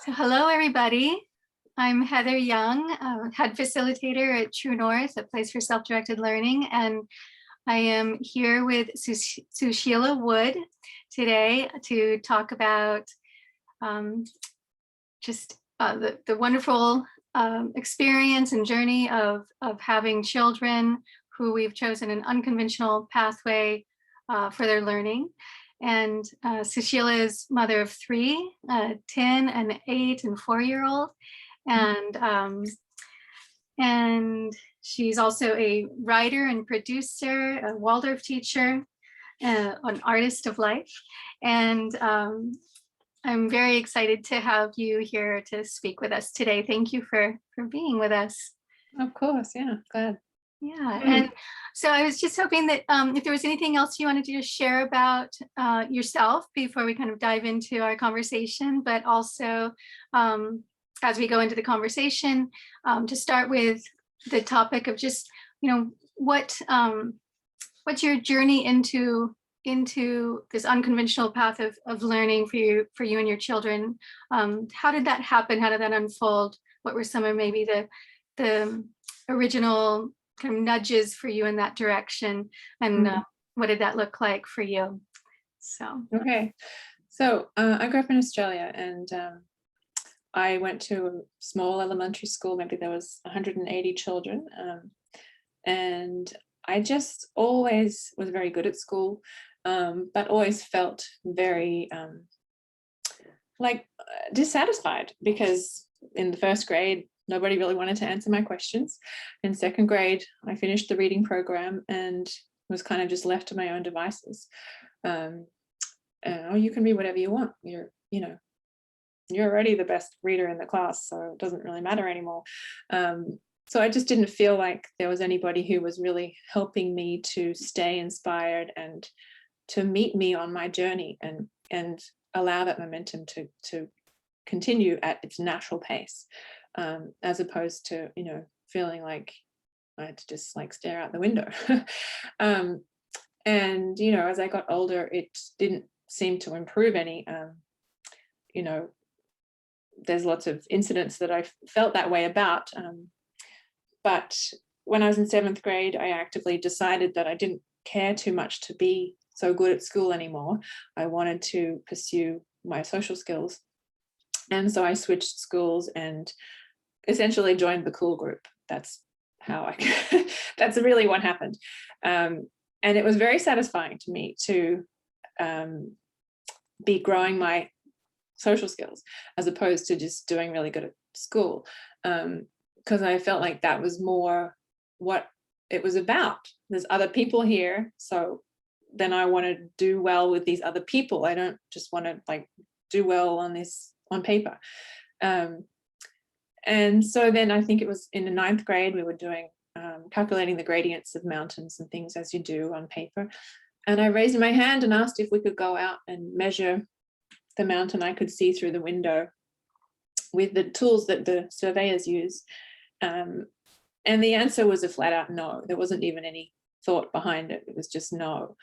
So hello, everybody. I'm Heather Young, head facilitator at True North, a place for self-directed learning. And I am here with Sushila Wood today to talk about the wonderful experience and journey of having children who we've chosen an unconventional pathway for their learning. And Sushila is mother of three, 10, an 8, and 4-year-old. And she's also a writer and producer, a Waldorf teacher, an artist of life. And I'm very excited to have you here to speak with us today. Thank you for being with us. Of course, yeah, glad. Yeah, and so I was just hoping that if there was anything else you wanted to just share about yourself before we kind of dive into our conversation, but also as we go into the conversation, to start with the topic of just, what's your journey into this unconventional path of learning for you and your children. How did that happen? How did that unfold? What were some of maybe the original kind of nudges for you in that direction, and what did that look like for you? So I grew up in Australia, and I went to a small elementary school. Maybe there was 180 children, and I just always was very good at school, but always felt very dissatisfied, because in the first grade nobody really wanted to answer my questions. In second grade, I finished the reading program and was kind of just left to my own devices. You can read whatever you want. You're already the best reader in the class, so it doesn't really matter anymore. So I just didn't feel like there was anybody who was really helping me to stay inspired and to meet me on my journey and allow that momentum to continue at its natural pace. As opposed to, feeling like I had to just stare out the window. And, as I got older, it didn't seem to improve any. There's lots of incidents that I felt that way about. But when I was in 7th grade, I actively decided that I didn't care too much to be so good at school anymore. I wanted to pursue my social skills. And so I switched schools and essentially joined the cool group. That's how that's really what happened. And it was very satisfying to me to be growing my social skills as opposed to just doing really good at school. Because I felt like that was more what it was about. There's other people here, so then I want to do well with these other people. I don't just want to do well on paper. And so then I think it was in the 9th grade, we were doing calculating the gradients of mountains and things as you do on paper. And I raised my hand and asked if we could go out and measure the mountain I could see through the window with the tools that the surveyors use. And the answer was a flat out no. There wasn't even any thought behind it. It was just no.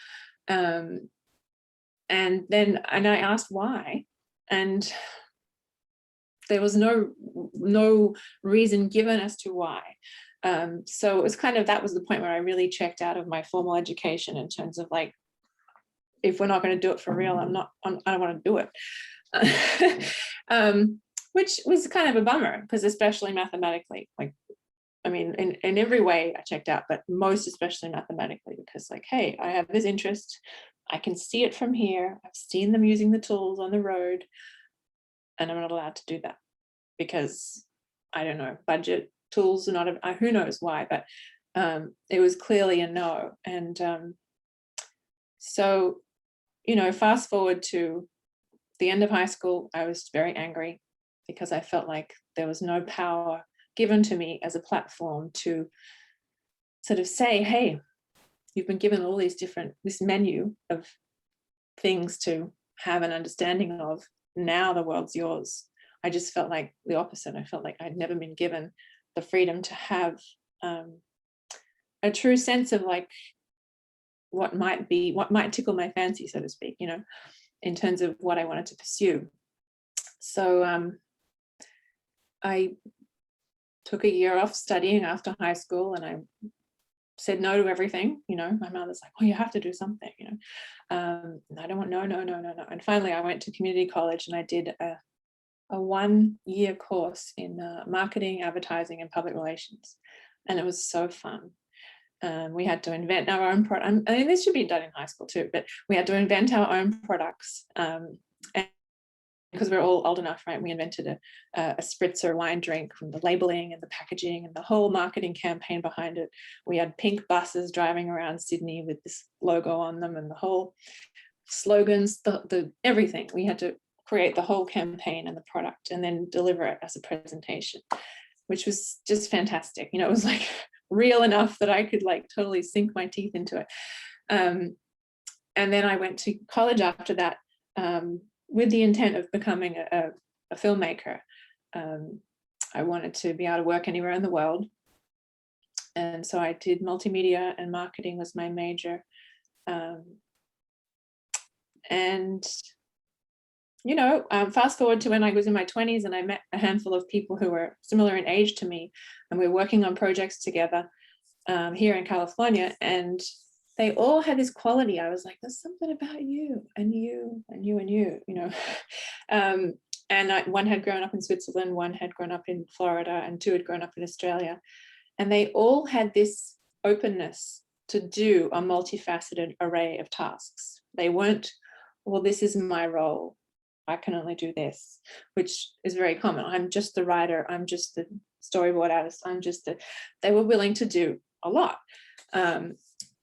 And I asked why, and there was no reason given as to why. So it was that was the point where I really checked out of my formal education in terms of if we're not going to do it for real, I don't want to do it. Which was kind of a bummer, because especially mathematically, in every way I checked out, but most especially mathematically, because hey, I have this interest, I can see it from here, I've seen them using the tools on the road, and I'm not allowed to do that because, I don't know, budget, tools are not, who knows why, but it was clearly a no. And so, fast forward to the end of high school, I was very angry because I felt like there was no power given to me as a platform to sort of say, hey, you've been given all this menu of things to have an understanding of. Now the world's yours. I just felt like the opposite. I felt like I'd never been given the freedom to have a true sense of what might tickle my fancy, so to speak, in terms of what I wanted to pursue. So I took a year off studying after high school, and I said no to everything. My mother's like, oh, you have to do something, and I don't want, no. And finally I went to community college, and I did a 1-year course in marketing, advertising, and public relations. And it was so fun. We had to invent our own product. I mean, this should be done in high school too, but we had to invent our own products. And because we're all old enough, right? We invented a spritzer wine drink, from the labeling and the packaging and the whole marketing campaign behind it. We had pink buses driving around Sydney with this logo on them, and the whole slogans, the everything. We had to create the whole campaign and the product, and then deliver it as a presentation, which was just fantastic. It was like real enough that I could like totally sink my teeth into it. And then I went to college after that, with the intent of becoming a filmmaker. I wanted to be able to work anywhere in the world. And so I did multimedia, and marketing was my major. And fast forward to when I was in my 20s, and I met a handful of people who were similar in age to me, and we were working on projects together here in California, and they all had this quality. I was like, there's something about you and you and you and you, and one had grown up in Switzerland, one had grown up in Florida, and two had grown up in Australia. And they all had this openness to do a multifaceted array of tasks. They weren't, well, this is my role, I can only do this, which is very common. I'm just the writer, I'm just the storyboard artist, they were willing to do a lot.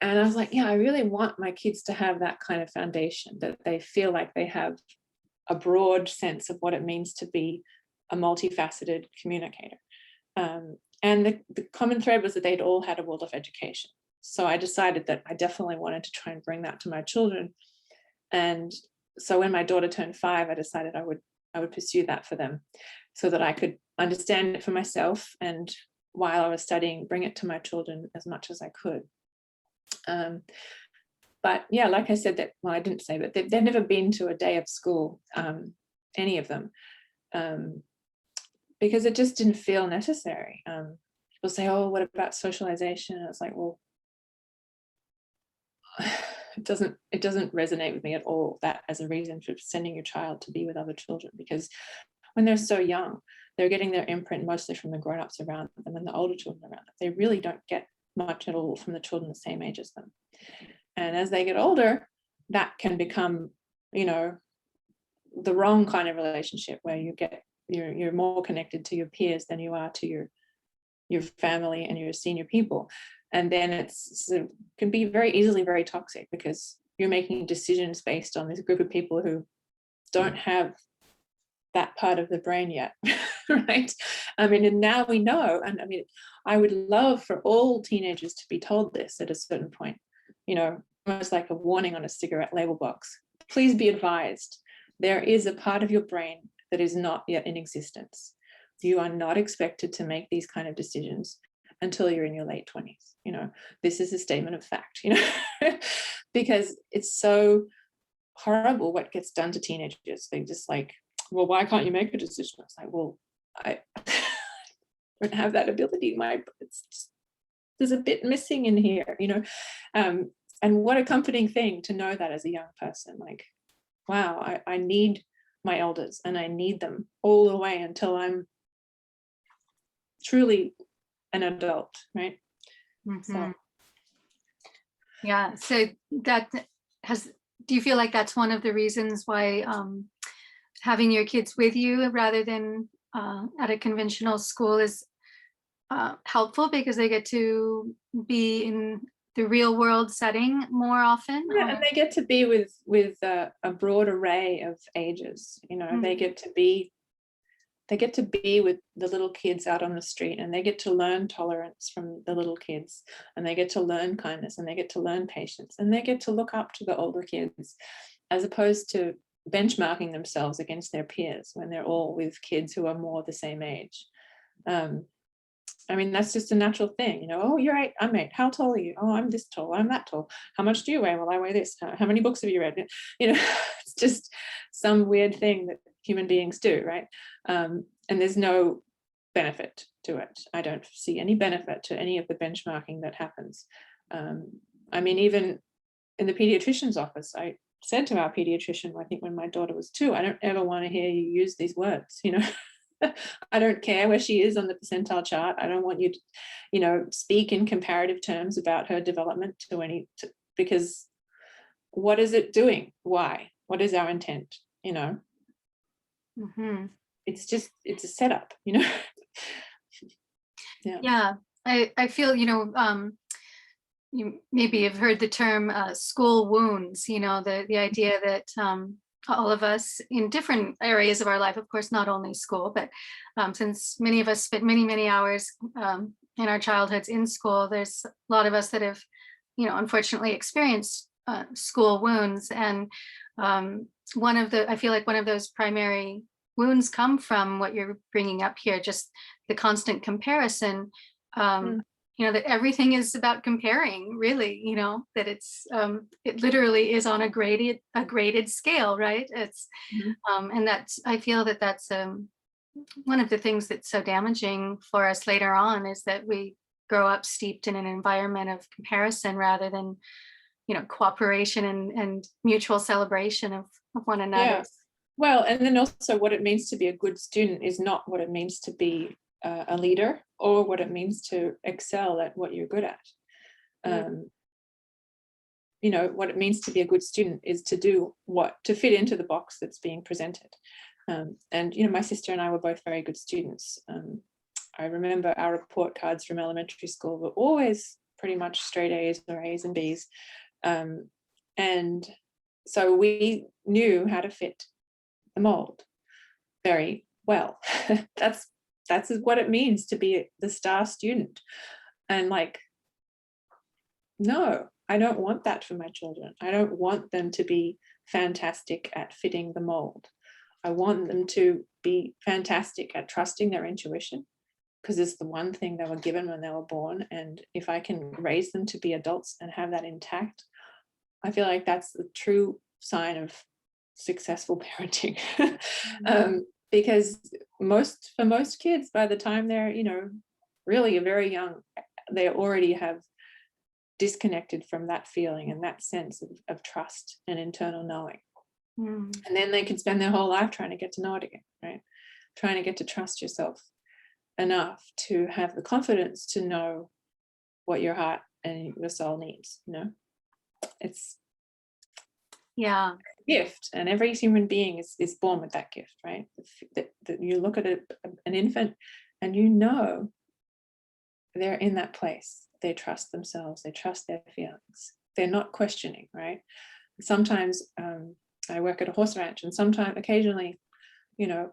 And I was like, yeah, I really want my kids to have that kind of foundation, that they feel like they have a broad sense of what it means to be a multifaceted communicator. And the common thread was that they'd all had a world of education. So I decided that I definitely wanted to try and bring that to my children. And so when my daughter turned 5, I decided I would pursue that for them, so that I could understand it for myself, and while I was studying, bring it to my children as much as I could. But yeah, like I said, I didn't say, but they've never been to a day of school, any of them, because it just didn't feel necessary. People say, oh, what about socialization? And it's like, well, it doesn't resonate with me at all, that as a reason for sending your child to be with other children, because when they're so young, they're getting their imprint mostly from the grown-ups around them and the older children around them. They really don't get much at all from the children the same age as them. And as they get older, that can become, the wrong kind of relationship, where you're more connected to your peers than you are to your family and your senior people. And then it can be very easily very toxic, because you're making decisions based on this group of people who don't have that part of the brain yet, right? I mean, and now we know, and I mean, I would love for all teenagers to be told this at a certain point, almost like a warning on a cigarette label box. Please be advised, there is a part of your brain that is not yet in existence. You are not expected to make these kind of decisions until you're in your late 20s. This is a statement of fact, because it's so horrible what gets done to teenagers. They just like, well, why can't you make a decision? It's like, well, I don't have that ability. There's a bit missing in here, and what a comforting thing to know that as a young person. Like, wow, I need my elders, and I need them all the way until I'm truly an adult, right? Mm-hmm. So yeah, so do you feel like that's one of the reasons why having your kids with you rather than at a conventional school is helpful, because they get to be in the real world setting more often? Yeah, and they get to be with a broad array of ages. Mm-hmm. They get to be with the little kids out on the street, and they get to learn tolerance from the little kids, and they get to learn kindness, and they get to learn patience, and they get to look up to the older kids, as opposed to benchmarking themselves against their peers when they're all with kids who are more the same age. I mean, that's just a natural thing, oh, you're 8, I'm 8, how tall are you? Oh, I'm this tall, I'm that tall. How much do you weigh? Well, I weigh this. How many books have you read? It's just some weird thing that human beings do, right? And there's no benefit to it. I don't see any benefit to any of the benchmarking that happens. I mean, even in the pediatrician's office, I said to our pediatrician, I think when my daughter was 2, I don't ever want to hear you use these words, you know. I don't care where she is on the percentile chart. I don't want you to, you know, speak in comparative terms about her development because what is it doing? Why? What is our intent? You know, it's a setup, you know. Yeah, I feel, you know, you maybe have heard the term school wounds, you know, the idea that all of us in different areas of our life, of course, not only school, but since many of us spent many, many hours in our childhoods in school, there's a lot of us that have, you know, unfortunately experienced school wounds. And I feel like one of those primary wounds come from what you're bringing up here, just the constant comparison. You know, that everything is about comparing, really, you know, that it's it literally is on a graded scale, right? It's and that's, I feel that that's one of the things that's so damaging for us later on, is that we grow up steeped in an environment of comparison rather than, you know, cooperation and mutual celebration of one another. Yeah. Well, and then also what it means to be a good student is not what it means to be a leader or what it means to excel at what you're good at. You know, what it means to be a good student is to fit into the box that's being presented. And, you know, my sister and I were both very good students. I remember our report cards from elementary school were always pretty much straight A's or A's and B's. And so we knew how to fit the mold very well. That's what it means to be the star student. And like, no, I don't want that for my children. I don't want them to be fantastic at fitting the mold. I want them to be fantastic at trusting their intuition, because it's the one thing they were given when they were born. And if I can raise them to be adults and have that intact, I feel like that's the true sign of successful parenting. Because for most kids, by the time they're, you know, really very young, they already have disconnected from that feeling and that sense of trust and internal knowing. And then they can spend their whole life trying to get to know it again, right? Trying to get to trust yourself enough to have the confidence to know what your heart and your soul needs, you know. It's a gift, and every human being is born with that gift, right? That you look at an infant and you know they're in that place. They trust themselves, they trust their feelings, they're not questioning, right? Sometimes I work at a horse ranch, and sometimes occasionally, you know,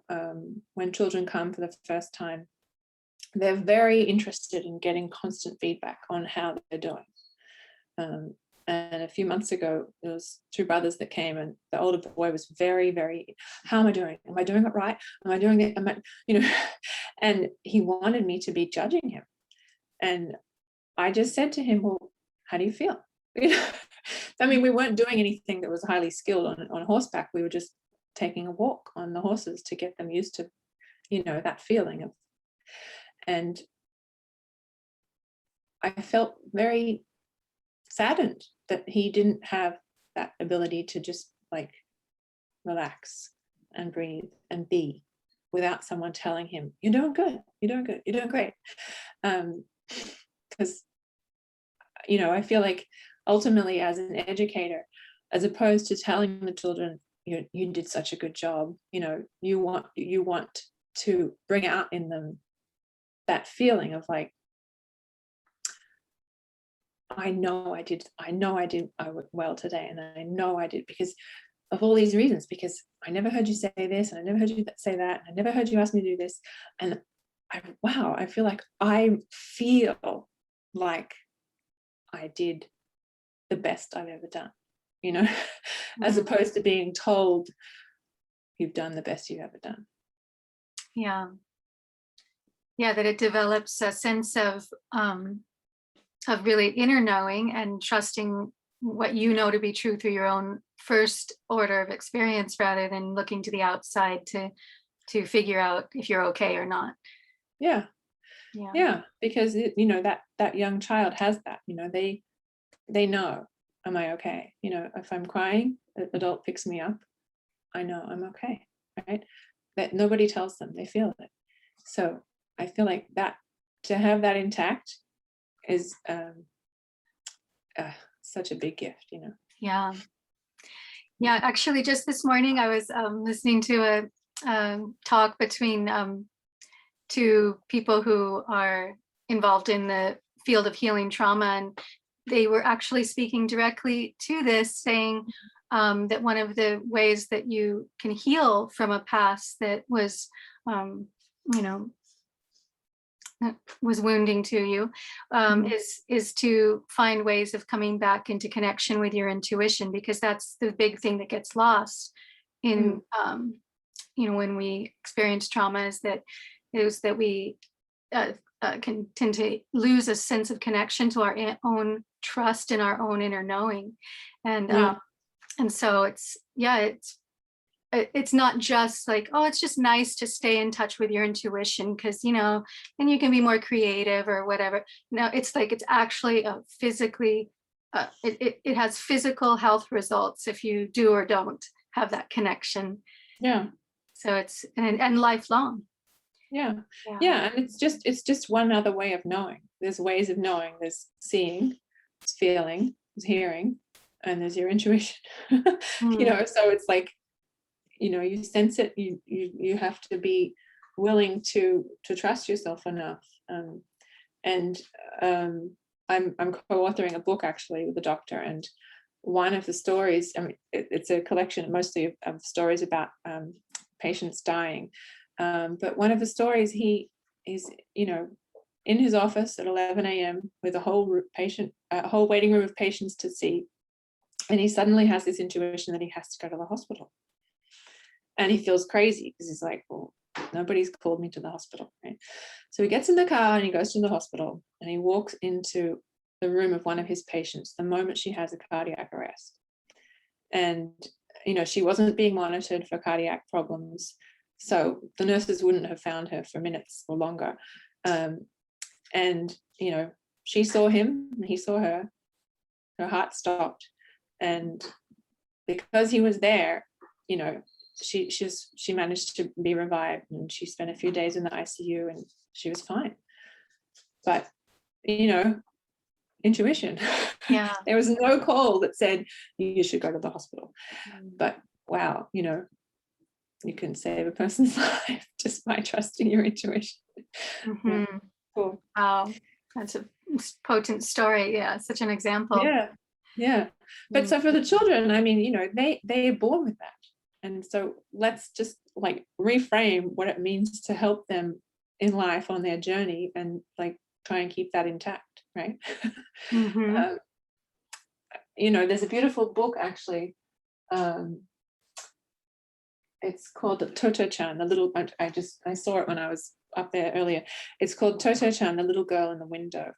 when children come for the first time, they're very interested in getting constant feedback on how they're doing. And a few months ago, there was 2 brothers that came, and the older boy was very, very, how am I doing? Am I doing it right? Am I doing it? Am I, you know, and he wanted me to be judging him. And I just said to him, well, how do you feel? You know, I mean, we weren't doing anything that was highly skilled on horseback. We were just taking a walk on the horses to get them used to, you know, that feeling of, and I felt very saddened that he didn't have that ability to just like relax and breathe and be without someone telling him, you're doing good, you're doing good, you're doing great. Because, you know, I feel like ultimately as an educator, as opposed to telling the children, you did such a good job, you know, you want to bring out in them that feeling of like, I know I did well today, and I know I did because of all these reasons, because I never heard you say this, and I never heard you say that, and I never heard you ask me to do this, and I feel like I did the best I've ever done, you know, as opposed to being told you've done the best you've ever done. Yeah, that it develops a sense of really inner knowing and trusting what you know to be true through your own first order of experience, rather than looking to the outside to figure out if you're okay or not. Yeah. Yeah. Yeah, because that young child has that, they know, am I okay? If I'm crying, an adult picks me up, I know I'm okay, right? That nobody tells them, they feel it. So I feel like that, to have that intact is such a big gift. Yeah. Yeah. Actually, just this morning, I was listening to a talk between two people who are involved in the field of healing trauma. And they were actually speaking directly to this, saying that one of the ways that you can heal from a past that was, you know, was wounding to you, is to find ways of coming back into connection with your intuition, because that's the big thing that gets lost in, when we experience trauma, is that we can tend to lose a sense of connection to our own trust and our own inner knowing. And Yeah. and so it's not just like, oh, it's just nice to stay in touch with your intuition because and you can be more creative or whatever. No, it's like, it's actually physically it has physical health results if you do or don't have that connection. Yeah. So it's and lifelong. Yeah. Yeah. And it's just one other way of knowing. There's ways of knowing. There's seeing, there's feeling, there's hearing, and there's your intuition. So it's like, you sense it, you have to be willing to trust yourself enough. And I'm co-authoring a book actually with a doctor, and one of the stories, I mean, it's a collection mostly of stories about patients dying. But one of the stories, he's in his office at 11 a.m. with a whole waiting room of patients to see. And he suddenly has this intuition that he has to go to the hospital. And he feels crazy because he's like, well, nobody's called me to the hospital, right? So he gets in the car and he goes to the hospital, and he walks into the room of one of his patients the moment she has a cardiac arrest. And, she wasn't being monitored for cardiac problems, so the nurses wouldn't have found her for minutes or longer. And, she saw him and he saw her. Her heart stopped. And because he was there, she managed to be revived, and she spent a few days in the ICU and she was fine. But intuition. Yeah. There was no call that said you should go to the hospital. But wow, you can save a person's life just by trusting your intuition. Yeah. Cool. Wow, that's a potent story. Yeah, such an example. Yeah. But so for the children, I mean, they're born with that. And so let's just like reframe what it means to help them in life on their journey, and like try and keep that intact, right? There's a beautiful book actually. It's called Toto-chan, I saw it when I was up there earlier. It's called Toto-chan, the little girl in the window.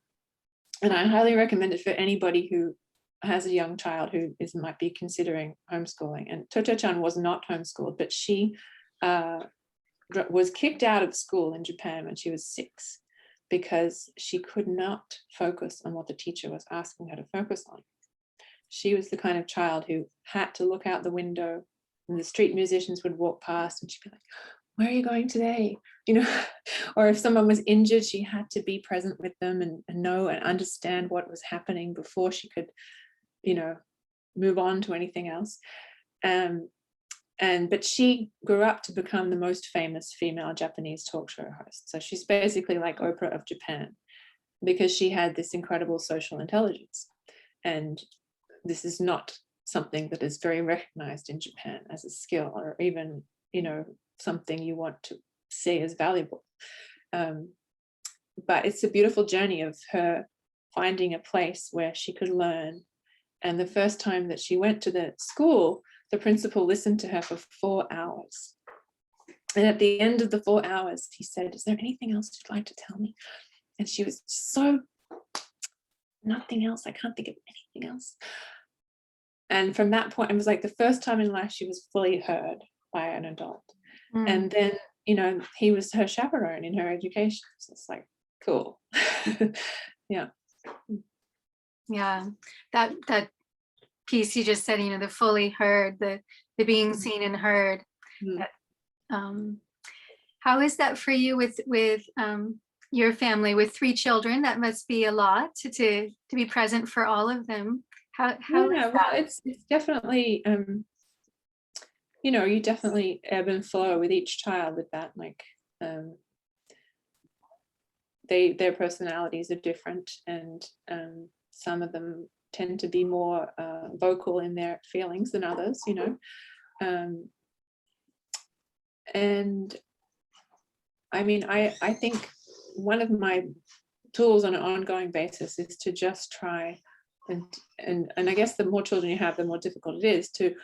And I highly recommend it for anybody who has a young child who might be considering homeschooling. And Toto-chan was not homeschooled, but she was kicked out of school in Japan when she was 6 because she could not focus on what the teacher was asking her to focus on. She was the kind of child who had to look out the window, and the street musicians would walk past and she'd be like, where are you going today? Or if someone was injured, she had to be present with them and know and understand what was happening before she could, move on to anything else. But she grew up to become the most famous female Japanese talk show host. So she's basically like Oprah of Japan, because she had this incredible social intelligence. And this is not something that is very recognized in Japan as a skill, or even, something you want to see as valuable. But it's a beautiful journey of her finding a place where she could learn. And the first time that she went to the school, the principal listened to her for 4 hours. And at the end of the 4 hours, he said, is there anything else you'd like to tell me? And she was so, nothing else. I can't think of anything else. And from that point, it was like the first time in life she was fully heard by an adult. And then he was her chaperone in her education. So it's like, cool. Yeah. Yeah. That piece you just said, the fully heard, the being seen and heard. Mm. How is that for you with your family with 3 children? That must be a lot to be present for all of them. How is Yeah, well, that? it's definitely, you definitely ebb and flow with each child with that. Like, their personalities are different, and some of them tend to be more vocal in their feelings than others, and I mean, I think one of my tools on an ongoing basis is to just try and I guess the more children you have, the more difficult it is to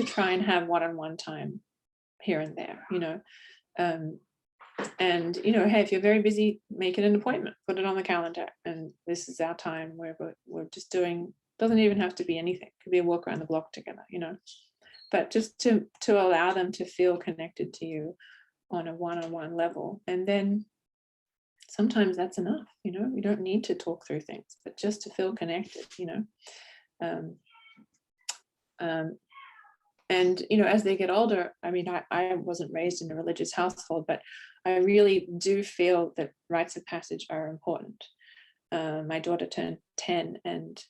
try and have one-on-one time here and there, and hey, if you're very busy, make it an appointment, put it on the calendar, and this is our time where we're just doing, doesn't even have to be anything, it could be a walk around the block together, but just to allow them to feel connected to you on a one-on-one level. And then sometimes that's enough, you don't need to talk through things, but just to feel connected, and as they get older, I mean, I wasn't raised in a religious household, but I really do feel that rites of passage are important. My daughter turned 10, and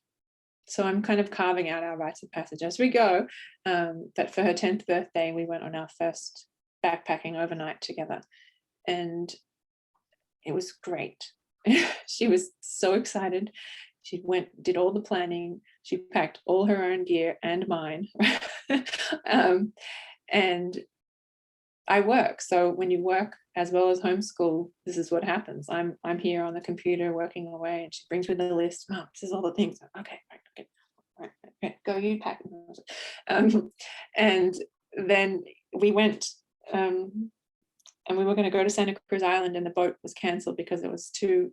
so I'm kind of carving out our rites of passage as we go, but for her 10th birthday, we went on our first backpacking overnight together, and it was great. She was so excited. She did all the planning. She packed all her own gear and mine. And I work. So when you work as well as homeschool, this is what happens. I'm here on the computer working away, and she brings me the list. Oh, this is all the things. Okay, right, go, you pack. And then we went, and we were going to go to Santa Cruz Island, and the boat was cancelled because it was the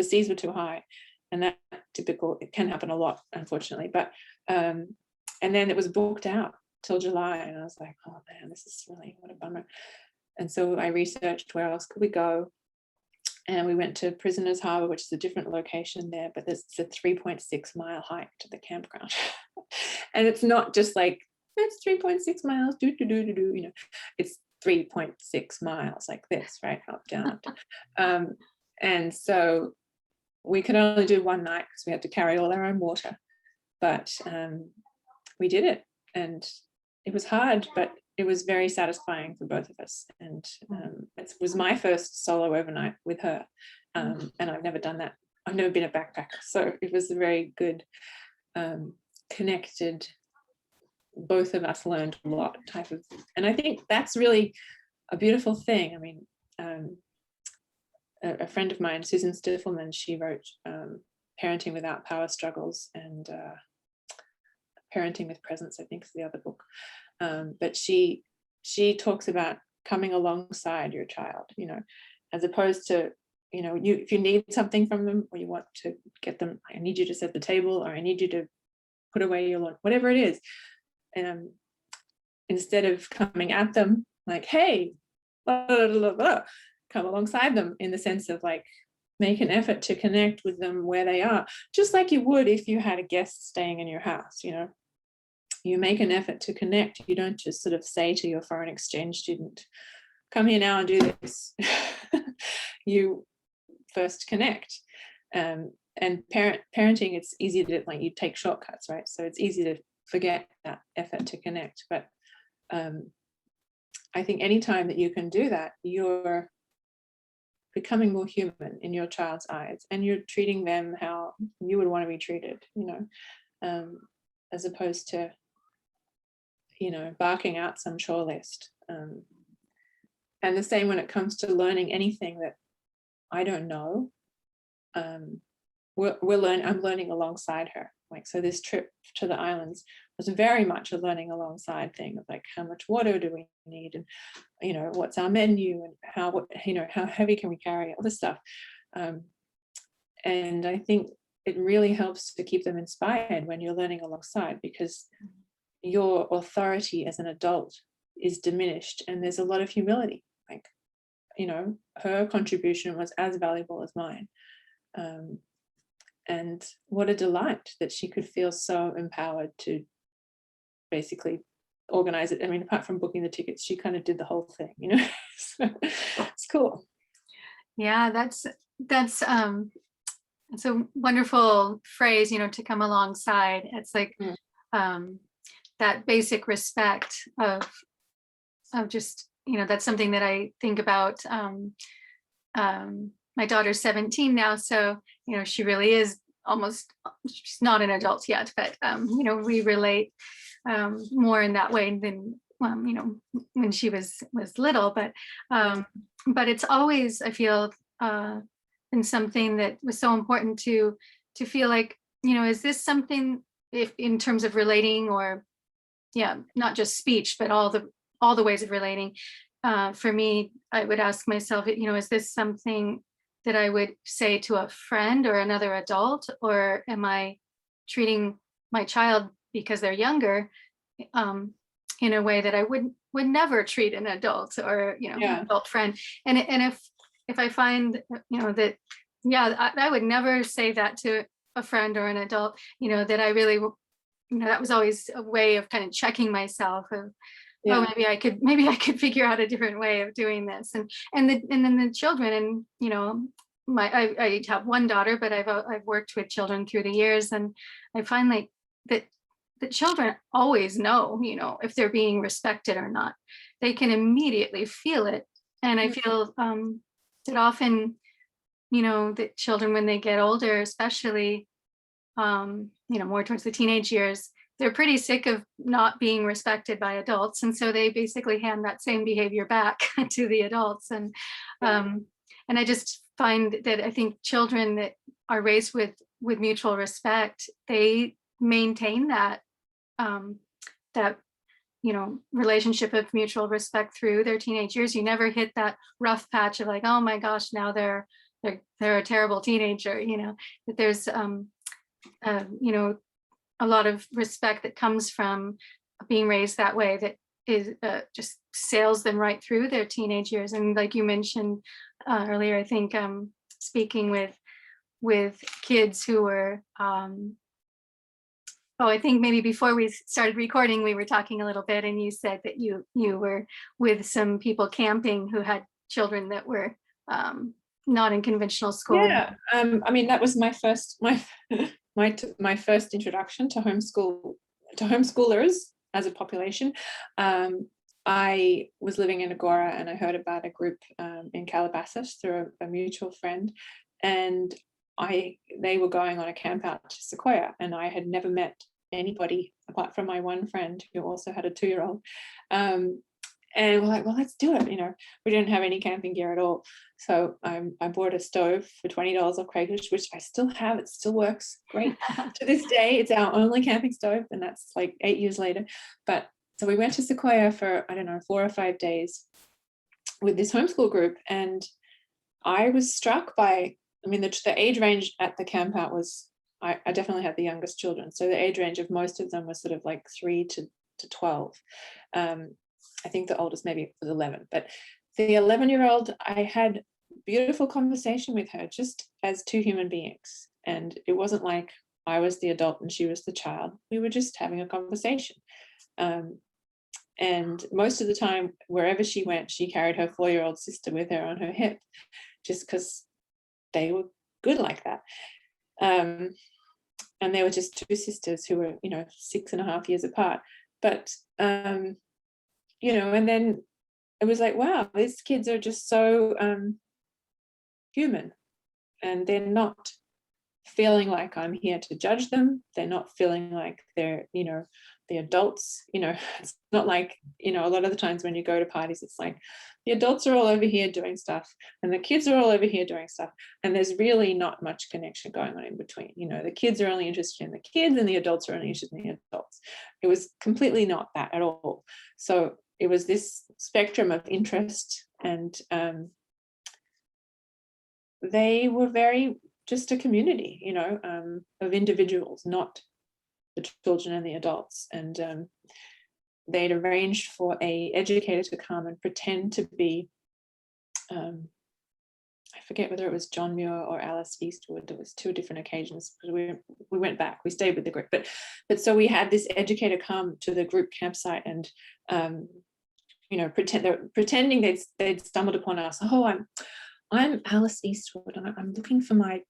seas were too high, and that typical, it can happen a lot, unfortunately. But and then it was booked out till July, and I was like, oh man, this is really, what a bummer. And so I researched where else could we go, and we went to Prisoners Harbor, which is a different location there, but it's a 3.6-mile hike to the campground. And it's not just like, it's 3.6 miles, it's 3.6 miles like this, right, up, down, up. And so we could only do one night because we had to carry all our own water, but we did it, and it was hard, but it was very satisfying for both of us. And it was my first solo overnight with her, and I've never done that. I've never been a backpacker, so it was a very good, connected, both of us learned a lot type of, and I think that's really a beautiful thing. I mean, a friend of mine, Susan Stiffelman, she wrote Parenting Without Power Struggles, and Parenting with Presence, I think, is the other book. But she talks about coming alongside your child, as opposed to, if you need something from them, or you want to get them, I need you to set the table, or I need you to put away your lunch, whatever it is. Instead of coming at them like, hey, blah, blah, blah, blah, come alongside them in the sense of like, make an effort to connect with them where they are, just like you would if you had a guest staying in your house. You make an effort to connect. You don't just sort of say to your foreign exchange student, come here now and do this. You first connect. And parenting, it's easy to, like, you take shortcuts, right? So it's easy to forget that effort to connect. But I think anytime that you can do that, you're becoming more human in your child's eyes, and you're treating them how you would want to be treated, as opposed to, barking out some chore list. And the same when it comes to learning anything that I don't know. I'm learning alongside her. Like, so this trip to the islands was very much a learning alongside thing of like, how much water do we need, and what's our menu, and how heavy can we carry, all this stuff. And I think it really helps to keep them inspired when you're learning alongside, because your authority as an adult is diminished, and there's a lot of humility. Like, her contribution was as valuable as mine. And what a delight that she could feel so empowered to basically organize it. I mean, apart from booking the tickets, she kind of did the whole thing, So it's cool. Yeah, that's it's a wonderful phrase, to come alongside. It's like that basic respect of just, that's something that I think about. My daughter's 17 now, so she really is she's not an adult yet, but we relate more in that way than when she was little. But it's always, I feel, been something that was so important to feel like, is this something, if in terms of relating, or not just speech, but all the ways of relating. For me, I would ask myself, is this something that I would say to a friend or another adult, or am I treating my child, because they're younger, in a way that I would never treat an adult, or an adult friend? And if I find that I would never say that to a friend or an adult, that I really, that was always a way of kind of checking myself of, oh, maybe I could figure out a different way of doing this. And then the children, and I have one daughter, but I've worked with children through the years, and I find like that the children always know, if they're being respected or not. They can immediately feel it. And I feel that often, that children, when they get older, especially, more towards the teenage years, they're pretty sick of not being respected by adults. And so they basically hand that same behavior back to the adults. And I just find that I think children that are raised with mutual respect, they maintain that relationship of mutual respect through their teenage years. You never hit that rough patch of like, oh my gosh, now they're a terrible teenager, that there's a lot of respect that comes from being raised that way, that is just sails them right through their teenage years. And like you mentioned earlier, I think speaking with kids who were I think maybe before we started recording, we were talking a little bit, and you said that you were with some people camping who had children that were not in conventional school. Yeah, I mean, that was my first introduction to homeschoolers as a population. I was living in Agora, and I heard about a group in Calabasas through a mutual friend, and they were going on a camp out to Sequoia, and I had never met anybody apart from my one friend who also had a 2-year-old. And we're like, well, let's do it. We didn't have any camping gear at all. So I bought a stove for $20 off Craigslist, which I still have. It still works great. To this day, it's our only camping stove, and that's like 8 years later. But so we went to Sequoia for, 4 or 5 days with this homeschool group. And I was struck by, the age range at the camp out was, I definitely had the youngest children. So the age range of most of them was sort of like 3 to 12. I think the oldest maybe was 11, but the 11-year-old, I had beautiful conversation with her just as two human beings. And it wasn't like I was the adult and she was the child. We were just having a conversation. And most of the time, wherever she went, she carried her 4-year-old sister with her on her hip, just because they were good like that. And they were just two sisters who were, 6.5 years apart. But and then it was like, wow, these kids are just so human, and they're not feeling like I'm here to judge them. They're not feeling like they're, the adults, it's not like, a lot of the times when you go to parties, it's like the adults are all over here doing stuff and the kids are all over here doing stuff. And there's really not much connection going on in between. The kids are only interested in the kids and the adults are only interested in the adults. It was completely not that at all. So it was this spectrum of interest, and they were very just a community, of individuals, not the children and the adults. And they'd arranged for a educator to come and pretend to be I forget whether it was John Muir or Alice Eastwood. There was two different occasions, because we went back, we stayed with the group, but so we had this educator come to the group campsite and pretending they'd stumbled upon us. Oh, I'm Alice Eastwood, and I'm looking for my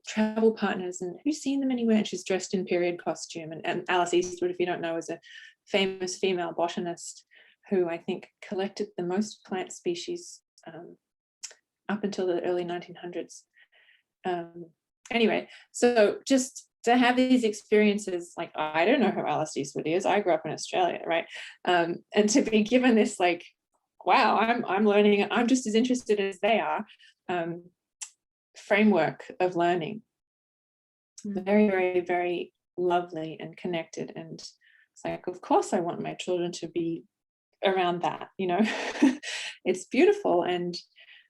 travel partners, and have you seen them anywhere? And she's dressed in period costume. And Alice Eastwood, if you don't know, is a famous female botanist who I think collected the most plant species up until the early 1900s. Anyway, so just to have these experiences, like, I don't know who Alice Eastwood is. I grew up in Australia, right? And to be given this, like, wow, I'm learning, I'm just as interested as they are, framework of learning. Very, very, very lovely and connected. And it's like, of course I want my children to be around that, it's beautiful and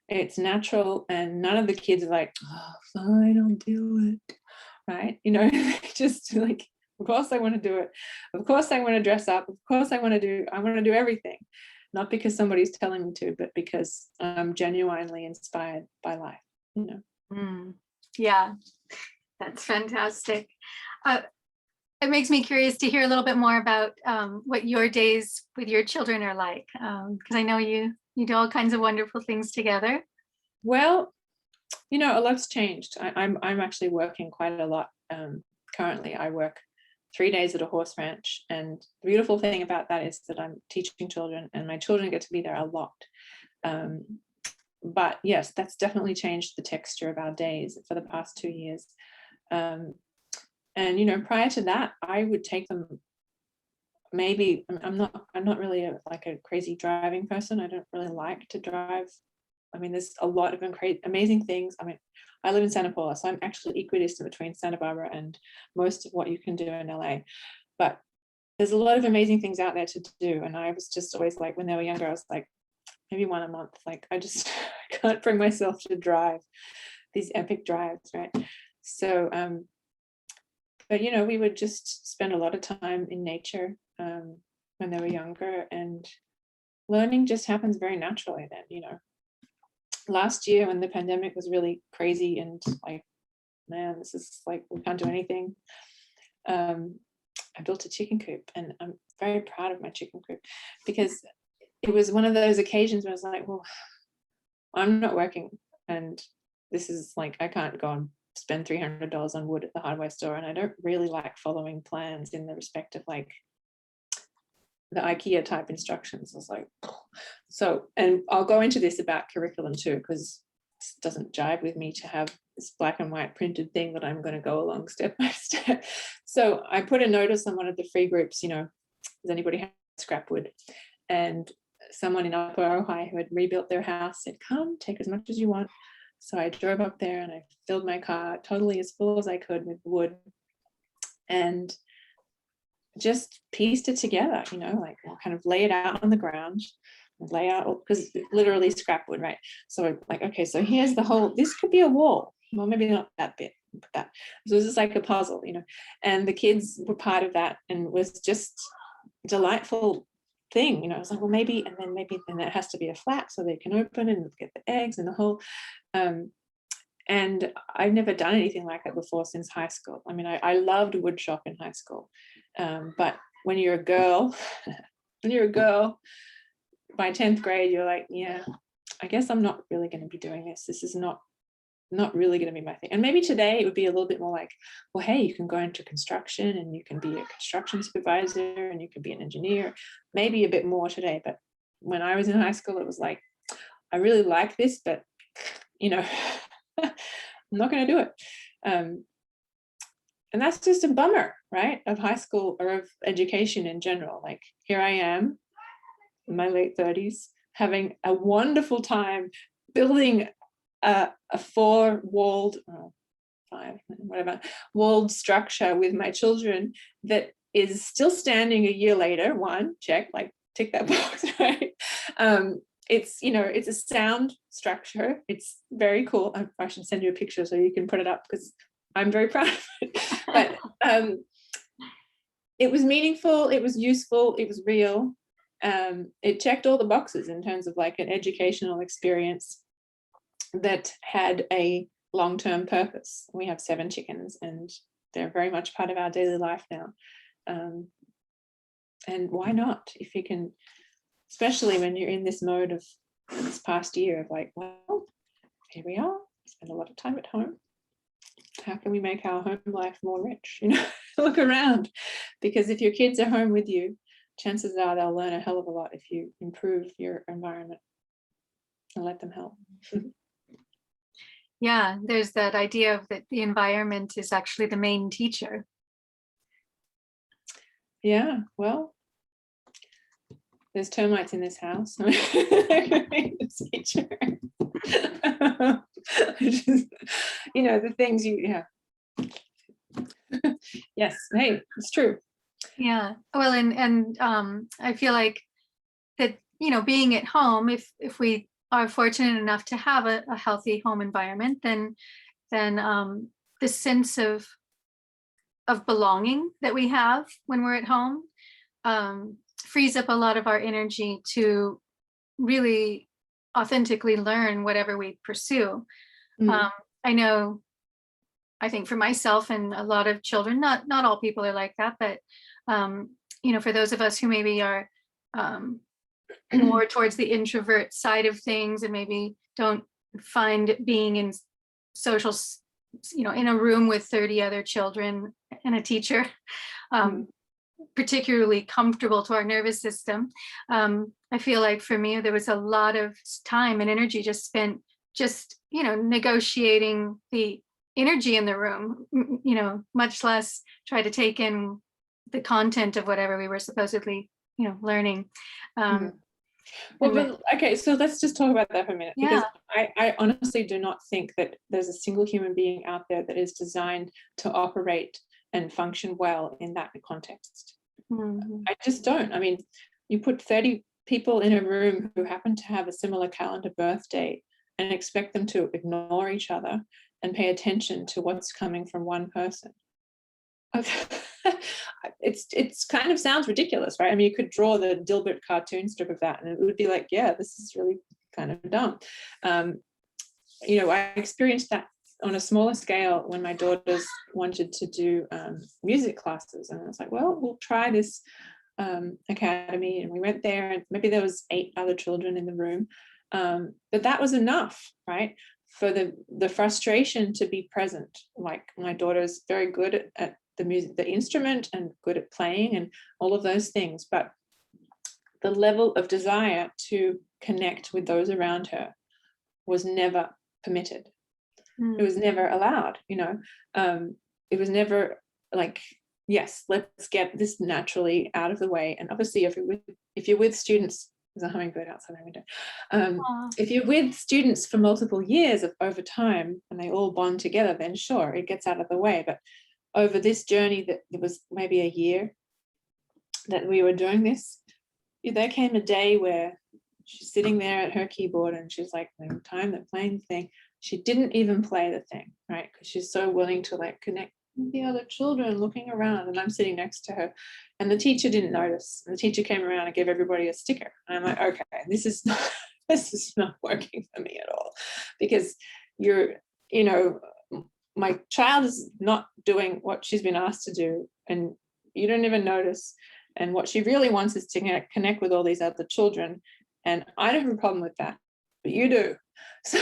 it's natural, and none of the kids are like, oh, fine, I'll do it, right? Just like, of course I want to do it, of course I want to dress up, of course I want to do everything, not because somebody's telling me to, but because I'm genuinely inspired by life. Yeah, that's fantastic. It makes me curious to hear a little bit more about what your days with your children are like, because I know you do all kinds of wonderful things together. Well, a lot's changed. I'm actually working quite a lot. Currently, I work 3 days at a horse ranch, and the beautiful thing about that is that I'm teaching children, and my children get to be there a lot. But yes, that's definitely changed the texture of our days for the past 2 years. And prior to that, I would take them. Maybe I'm not really a crazy driving person. I don't really like to drive. I mean, there's a lot of amazing things. I mean, I live in Santa Paula, so I'm actually equidistant between Santa Barbara and most of what you can do in LA. But there's a lot of amazing things out there to do. And I was just always like, when they were younger, I was like, maybe one a month. Like, I just can't bring myself to drive these epic drives, right? So, but we would just spend a lot of time in nature when they were younger, and learning just happens very naturally then. Last year, when the pandemic was really crazy and like, man, this is like, we can't do anything, I built a chicken coop, and I'm very proud of my chicken coop, because it was one of those occasions where I was like, well, I'm not working, and this is like, I can't go and spend $300 on wood at the hardware store, and I don't really like following plans in the respect of like the IKEA type instructions. I was like, so, and I'll go into this about curriculum too, because it doesn't jive with me to have this black and white printed thing that I'm going to go along step by step. So I put a notice on one of the free groups, does anybody have scrap wood? And someone in Upper Ojai who had rebuilt their house said, come, take as much as you want. So I drove up there and I filled my car totally as full as I could with wood, and just pieced it together, like kind of lay it out on the ground, lay out, because literally scrap wood, right? So like, okay, so here's the whole, this could be a wall. Well, maybe not that bit, but that. So this is like a puzzle, and the kids were part of that, and it was just a delightful thing. I was like, well, maybe then it has to be a flat so they can open and get the eggs and the whole, and I've never done anything like that before since high school. I mean, I loved wood shop in high school. But when you're a girl, by 10th grade, you're like, yeah, I guess I'm not really going to be doing this. This is not really going to be my thing. And maybe today it would be a little bit more like, well, hey, you can go into construction and you can be a construction supervisor and you can be an engineer, maybe a bit more today. But when I was in high school, it was like, I really like this, but I'm not going to do it. And that's just a bummer, right? Of high school or of education in general. Like, here I am in my late 30s, having a wonderful time building a walled structure with my children that is still standing a year later. One, check, like, tick that box, right? It's, it's a sound structure. It's very cool. I should send you a picture so you can put it up, because I'm very proud of it. But it was meaningful, it was useful, it was real. It checked all the boxes in terms of like an educational experience. that had a long-term purpose. We have 7 chickens and they're very much part of our daily life now. And why not? If you can, especially when you're in this mode of this past year of like, well, here we are, spend a lot of time at home. How can we make our home life more rich? Look around, because if your kids are home with you, chances are they'll learn a hell of a lot if you improve your environment and let them help. Yeah, there's that idea of that the environment is actually the main teacher. Yeah, well, there's termites in this house. The things yes, hey, it's true. Yeah, well, and I feel like that, being at home, if we are fortunate enough to have a healthy home environment, then the sense of belonging that we have when we're at home frees up a lot of our energy to really authentically learn whatever we pursue. I think for myself and a lot of children, not all people are like that, but for those of us who maybe are more towards the introvert side of things and maybe don't find being in social, in a room with 30 other children and a teacher particularly comfortable to our nervous system. I feel like for me, there was a lot of time and energy just spent negotiating the energy in the room, much less try to take in the content of whatever we were supposedly, learning. Well, okay, so let's just talk about that for a minute, because I honestly do not think that there's a single human being out there that is designed to operate and function well in that context. I just don't. I mean, you put 30 people in a room who happen to have a similar calendar birthday and expect them to ignore each other and pay attention to what's coming from one person. It's kind of sounds ridiculous, right? I mean, you could draw the Dilbert cartoon strip of that and it would be like, yeah, this is really kind of dumb. I experienced that on a smaller scale when my daughters wanted to do music classes, and I was like, well, we'll try this academy, and we went there, and maybe there was 8 other children in the room, but that was enough, right, for the frustration to be present. Like, my daughter's very good at the music, the instrument, and good at playing and all of those things, but the level of desire to connect with those around her was never permitted. It was never allowed. It was never like, yes, let's get this naturally out of the way. And obviously, if you're with students, there's a hummingbird outside my window. If you're with students for multiple years over time and they all bond together, then sure, it gets out of the way. But over this journey, that it was maybe a year that we were doing this, there came a day where she's sitting there at her keyboard and she's like, the time they're playing the thing, she didn't even play the thing, right? Because she's so willing to like connect with the other children, looking around, and I'm sitting next to her, and the teacher didn't notice. And the teacher came around and gave everybody a sticker, and I'm like, okay, this is not working for me at all, because my child is not doing what she's been asked to do, and you don't even notice. And what she really wants is to connect with all these other children, and I don't have a problem with that, but you do. So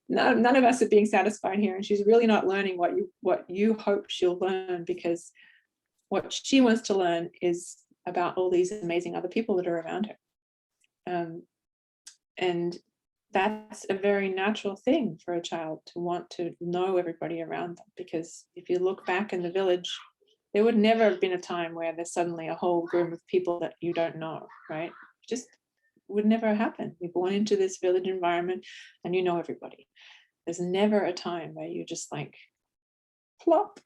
none of us are being satisfied here, and she's really not learning what you hope she'll learn, because what she wants to learn is about all these amazing other people that are around her. And that's a very natural thing for a child to want to know everybody around them, because if you look back in the village, there would never have been a time where there's suddenly a whole group of people that you don't know, right? Just would never happen. You're born into this village environment and you know everybody. There's never a time where you just like plop,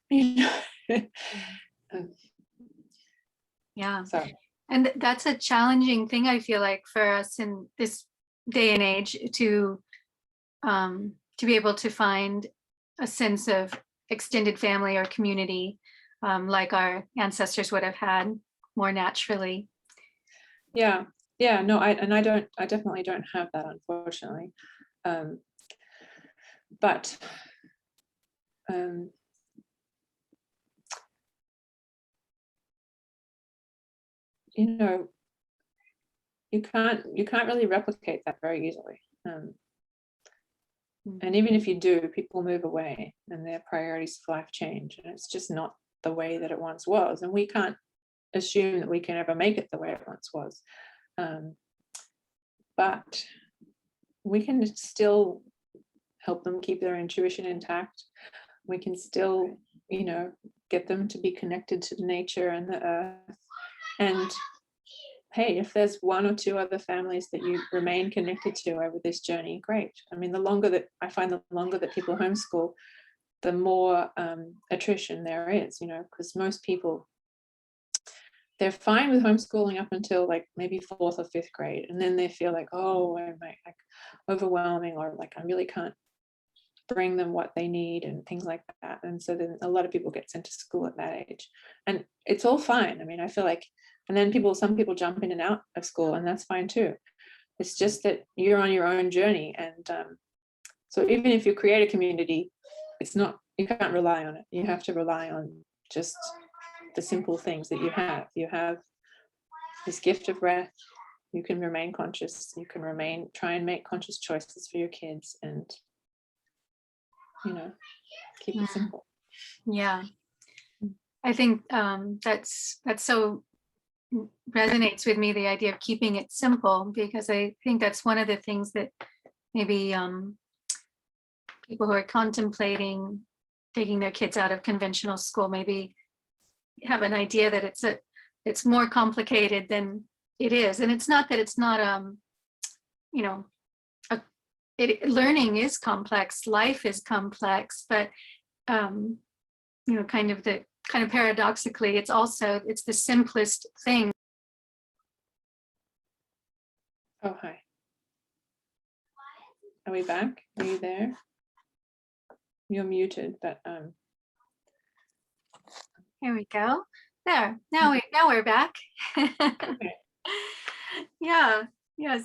Yeah. So. And that's a challenging thing, I feel like, for us in this day and age to be able to find a sense of extended family or community like our ancestors would have had more naturally. Yeah, no, I definitely don't have that, unfortunately. But you know, you can't really replicate that very easily. And even if you do, people move away and their priorities of life change, and it's just not the way that it once was. And we can't assume that we can ever make it the way it once was. But we can still help them keep their intuition intact. We can still, you know, get them to be connected to nature and the earth. And hey, if there's one or two other families that you remain connected to over this journey, great. I mean, the longer that people homeschool, the more attrition there is, you know, because most people, they're fine with homeschooling up until like maybe 4th or 5th grade. And then they feel like, oh, am I like overwhelming, or like I really can't bring them what they need and things like that. And so then a lot of people get sent to school at that age, and it's all fine. I mean, I feel like, and then some people jump in and out of school, and that's fine too. It's just that you're on your own journey. And so even if you create a community, it's not, you can't rely on it. You have to rely on just the simple things that you have. You have this gift of breath. You can remain conscious. You can try and make conscious choices for your kids, and, you know, keep it simple. Yeah. I think that's so resonates with me, the idea of keeping it simple, because I think that's one of the things that maybe people who are contemplating taking their kids out of conventional school maybe have an idea that it's more complicated than it is. And it's not that it's not you know, learning is complex, life is complex, but you know, kind of paradoxically, it's the simplest thing. Oh, hi. Are we back? Are you there? You're muted, but Here we go. There. Now we're back. okay. Yeah.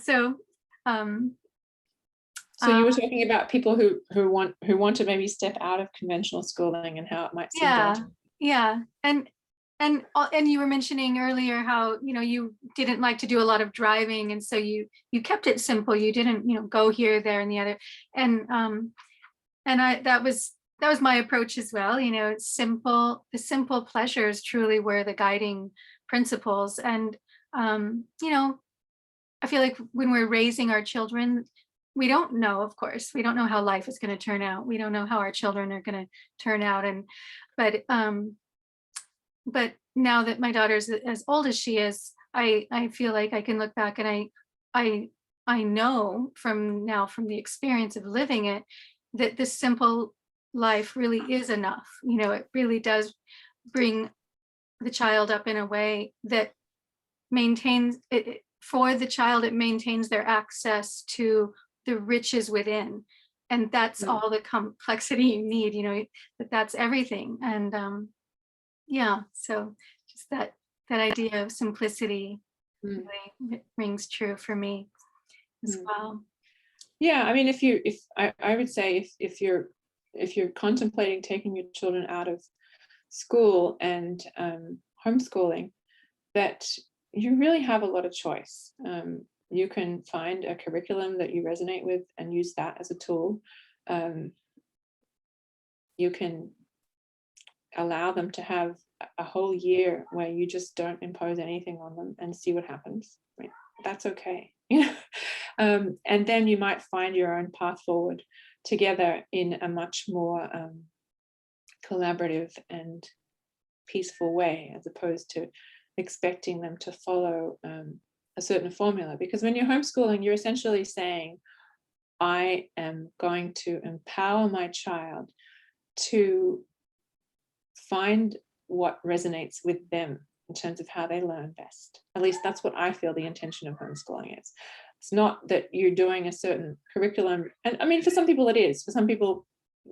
So So you were talking about people who want to maybe step out of conventional schooling and how it might seem daunting. Yeah. And you were mentioning earlier how, you know, you didn't like to do a lot of driving, and so you kept it simple. You didn't, you know, go here, there, and the other. And that was my approach as well. You know, the simple pleasures truly were the guiding principles. And you know, I feel like when we're raising our children, we don't know, of course, we don't know how life is going to turn out. We don't know how our children are going to turn out. But now that my daughter's as old as she is, I feel like I can look back, and I know from the experience of living it, that this simple life really is enough. You know, it really does bring the child up in a way that maintains it for the child. It maintains their access to the riches within, and that's all the complexity you need. You know, that's everything. And yeah, so just that idea of simplicity really rings true for me as well. Yeah, I mean, I would say if you're contemplating taking your children out of school and homeschooling, that you really have a lot of choice. You can find a curriculum that you resonate with and use that as a tool. You can allow them to have a whole year where you just don't impose anything on them and see what happens. Right? That's okay. And then you might find your own path forward together in a much more collaborative and peaceful way, as opposed to expecting them to follow a certain formula. Because when you're homeschooling, you're essentially saying, I am going to empower my child to find what resonates with them in terms of how they learn best. At least that's what I feel the intention of homeschooling is. It's not that you're doing a certain curriculum. And I mean, for some people it is. For some people,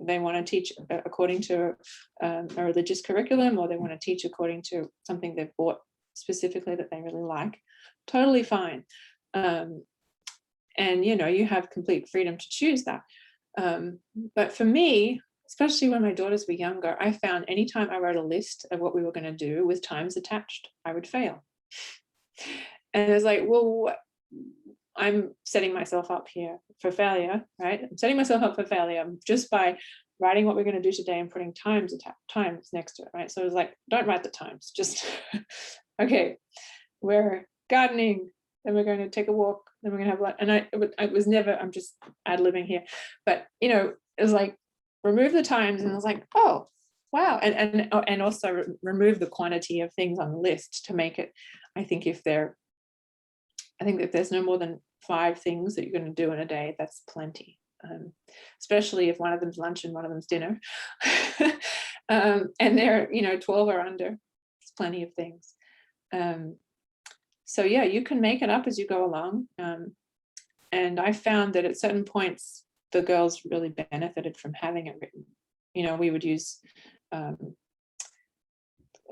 they want to teach according to a religious curriculum, or they want to teach according to something they've bought specifically that they really like. Totally fine. And, you know, you have complete freedom to choose that. But for me, especially when my daughters were younger, I found anytime I wrote a list of what we were going to do with times attached, I would fail. And it was like, well, I'm setting myself up here for failure, right? I'm setting myself up for failure just by writing what we're going to do today and putting times next to it, right? So it was like, don't write the times, just, okay, we're gardening, then we're going to take a walk, then we're going to have lunch. And I was never, I'm just ad-libbing here, but, you know, it was like, remove the times, and I was like, oh, wow. And also remove the quantity of things on the list to make it, I think if there's no more than 5 things that you're going to do in a day, that's plenty. Especially if one of them's lunch and one of them's dinner. And they're, you know, 12 or under, it's plenty of things. So yeah, you can make it up as you go along. And I found that at certain points, the girls really benefited from having it written. You know, we would use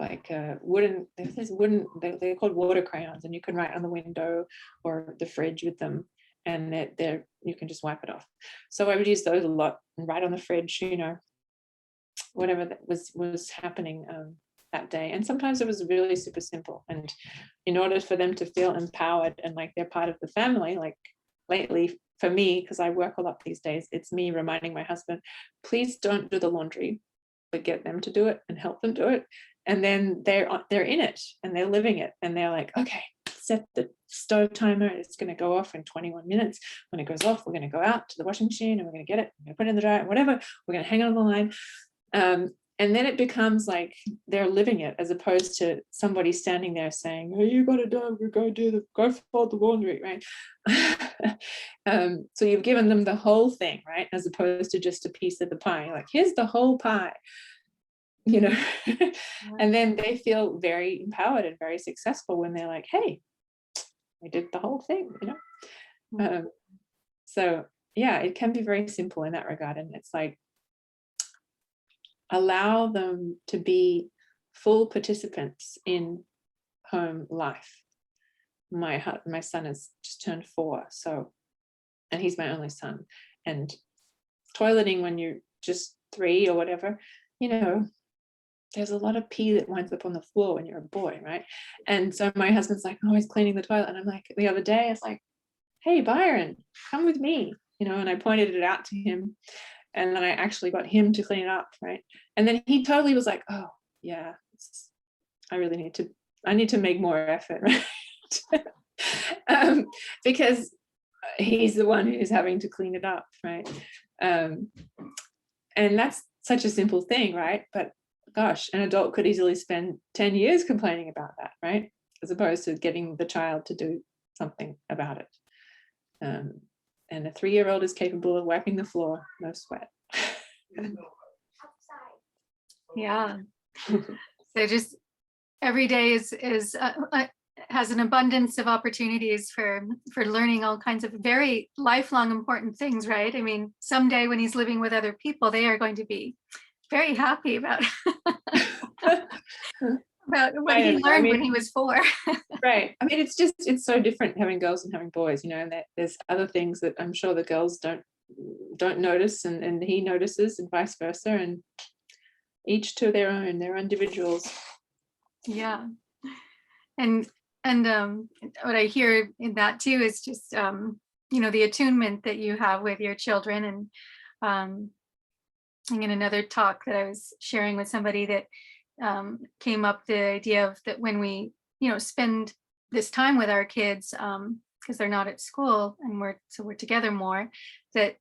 wooden, they're called water crayons, and you can write on the window or the fridge with them, and you can just wipe it off. So I would use those a lot and write on the fridge, you know, whatever that was happening that day. And sometimes it was really super simple. And in order for them to feel empowered and like they're part of the family, like lately for me, because I work a lot these days, it's me reminding my husband, please don't do the laundry, but get them to do it and help them do it. And then they're in it and they're living it, and they're like, okay, set the stove timer, it's going to go off in 21 minutes. When it goes off, we're going to go out to the washing machine and we're going to get it, we're going to put it in the dryer, whatever, we're going to hang it on the line. And then it becomes like they're living it, as opposed to somebody standing there saying, oh, you got to go fold the laundry, right? So you've given them the whole thing, right? As opposed to just a piece of the pie, like, here's the whole pie, you know. And then they feel very empowered and very successful when they're like, hey, I did the whole thing, you know. So yeah, it can be very simple in that regard. And it's like, allow them to be full participants in home life. My son has just turned 4, so, and he's my only son. And toileting when you're just 3 or whatever, you know, there's a lot of pee that winds up on the floor when you're a boy, right? And so my husband's like, oh, he's cleaning the toilet. And I'm like, the other day, I was like, hey, Byron, come with me, you know, and I pointed it out to him. And then I actually got him to clean it up, right? And then he totally was like, oh, yeah, I need to make more effort, right? Because he's the one who's having to clean it up, right? And that's such a simple thing, right? But gosh, an adult could easily spend 10 years complaining about that, right? As opposed to getting the child to do something about it. And a 3-year-old is capable of wiping the floor, no sweat. Yeah. So just every day has an abundance of opportunities for learning all kinds of very lifelong important things, right? I mean, someday when he's living with other people, they are going to be very happy about about what he learned when he was 4. Right. I mean, it's so different having girls and having boys, you know, and there's other things that I'm sure the girls don't notice, and he notices, and vice versa, and each to their own, they're individuals. Yeah. And what I hear in that too is just you know, the attunement that you have with your children. And in another talk that I was sharing with somebody, that came up the idea of that when we, you know, spend this time with our kids, because they're not at school and we're together more, that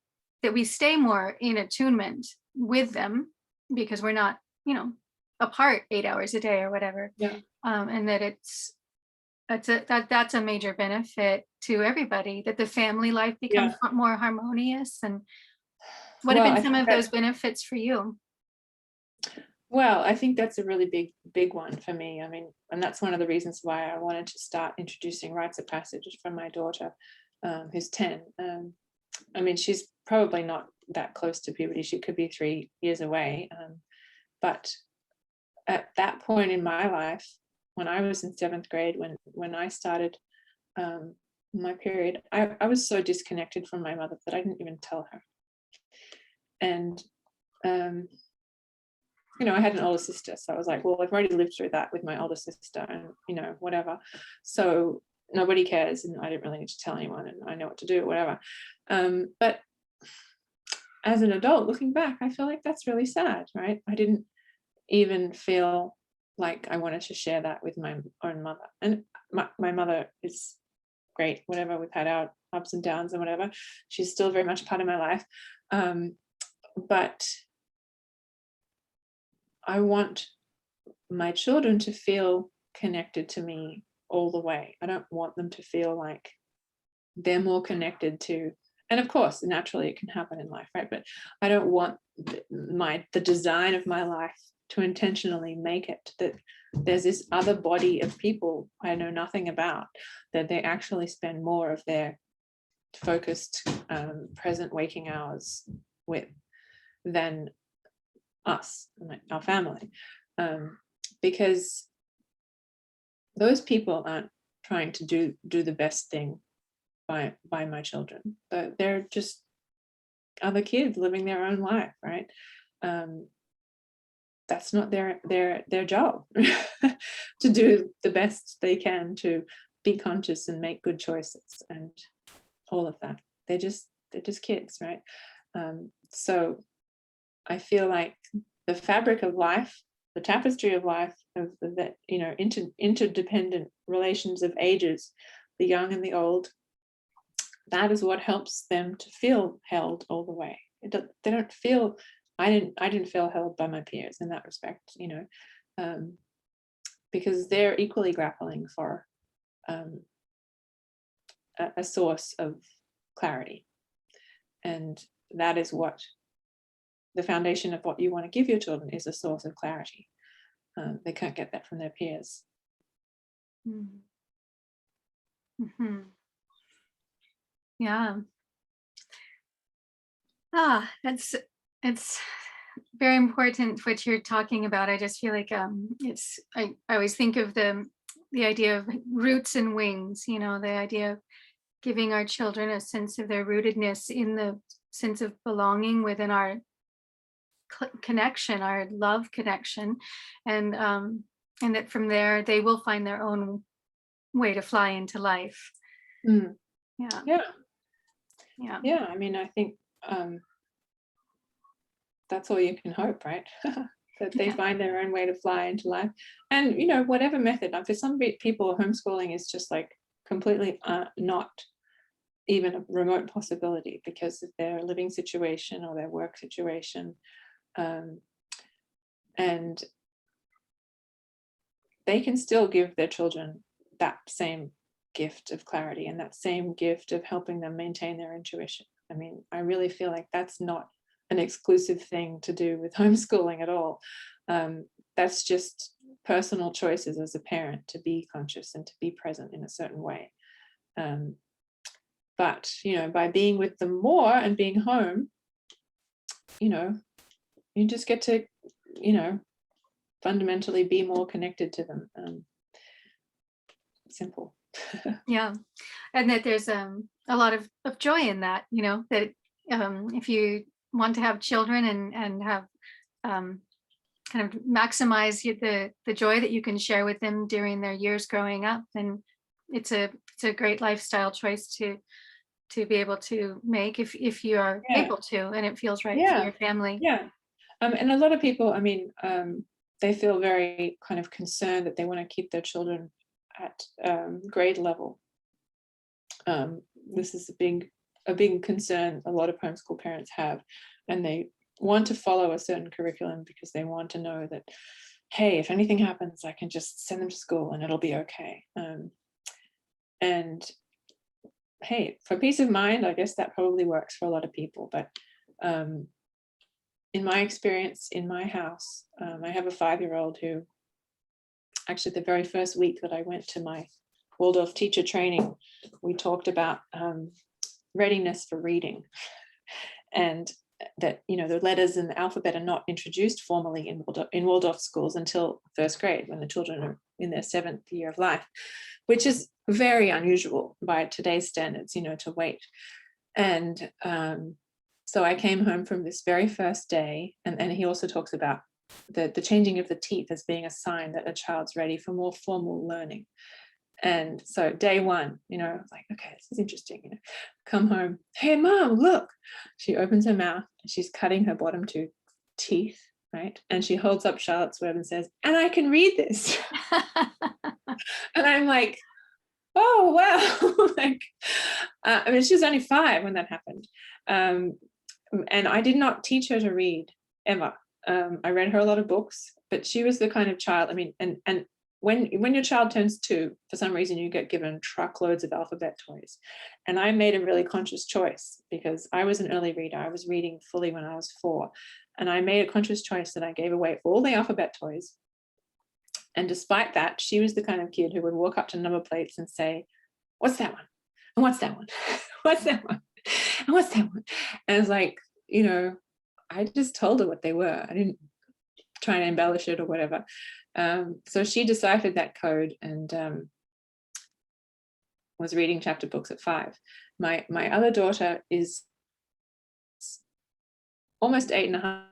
we stay more in attunement with them, because we're not, you know, apart 8 hours a day or whatever. Yeah. And that that's a major benefit to everybody, that the family life becomes more harmonious. And what have been some of those benefits for you? Well, I think that's a really big one for me. I mean, and that's one of the reasons why I wanted to start introducing rites of passage from my daughter, who's 10. I mean, she's probably not that close to puberty. She could be 3 years away. But at that point in my life, when I was in 7th grade, when I started my period, I was so disconnected from my mother that I didn't even tell her. And I had an older sister, so I was like, well, I've already lived through that with my older sister, and whatever, so nobody cares, and I didn't really need to tell anyone, and I know what to do, whatever. But as an adult, looking back, I feel like that's really sad, right? I didn't even feel like I wanted to share that with my own mother. And my mother is great, whatever, we've had our ups and downs and whatever, she's still very much part of my life. But I want my children to feel connected to me all the way. I don't want them to feel like they're more connected to, and of course, naturally it can happen in life, right? But I don't want the design of my life to intentionally make it that there's this other body of people I know nothing about, that they actually spend more of their focused present waking hours with than us, our family, because those people aren't trying to do the best thing by my children, but they're just other kids living their own life, right? That's not their job to do the best they can to be conscious and make good choices and all of that. They're just kids, right? So I feel like the fabric of life, the tapestry of life, of the interdependent relations of ages, the young and the old, that is what helps them to feel held all the way. They don't feel, I didn't feel held by my peers in that respect, because they're equally grappling for a source of clarity. And that is what the foundation of what you want to give your children is, a source of clarity. They can't get that from their peers. Mm-hmm. Yeah. It's very important what you're talking about. I just feel like I always think of the idea of roots and wings, the idea of giving our children a sense of their rootedness in the sense of belonging within our connection, our love connection, and that from there they will find their own way to fly into life. Yeah. I mean, I think that's all you can hope, right? That they find their own way to fly into life. And whatever method, for some people homeschooling is just like completely not even a remote possibility because of their living situation or their work situation. And they can still give their children that same gift of clarity and that same gift of helping them maintain their intuition. I mean, I really feel like that's not an exclusive thing to do with homeschooling at all. That's just personal choices as a parent to be conscious and to be present in a certain way. But, by being with them more and being home, you just get to, fundamentally be more connected to them. Simple. Yeah. And that there's a lot of joy in that, that if you want to have children and have kind of maximize the joy that you can share with them during their years growing up, then it's a great lifestyle choice to be able to make if you are able to, and it feels right for your family. And a lot of people, I mean, they feel very kind of concerned that they want to keep their children at grade level. This is a big concern a lot of homeschool parents have, and they want to follow a certain curriculum because they want to know that, hey, if anything happens, I can just send them to school and it'll be okay. And hey, for peace of mind, I guess that probably works for a lot of people. But in my experience, in my house, I have a 5-year-old who, actually the very first week that I went to my Waldorf teacher training, we talked about readiness for reading, and that the letters in the alphabet are not introduced formally in Waldorf schools until first grade, when the children are in their 7th year of life, which is very unusual by today's standards, to wait. And so I came home from this very first day, and he also talks about the changing of the teeth as being a sign that a child's ready for more formal learning. And so day one, I was like, okay, this is interesting. Come home, hey mom, look. She opens her mouth and she's cutting her bottom 2 teeth, right? And she holds up Charlotte's Web and says, and I can read this. And I'm like, oh wow. Like, I mean, she was only 5 when that happened. And I did not teach her to read ever. I read her a lot of books, but she was the kind of child, I mean, and when your child turns 2, for some reason you get given truckloads of alphabet toys. And I made a really conscious choice, because I was an early reader. I was reading fully when I was 4. And I made a conscious choice that I gave away all the alphabet toys. And despite that, she was the kind of kid who would walk up to number plates and say, what's that one? And what's that one? What's that one? And what's that one? And it's like, I just told her what they were. I didn't try to embellish it or whatever. So she deciphered that code and was reading chapter books at 5. My other daughter is almost 8.5.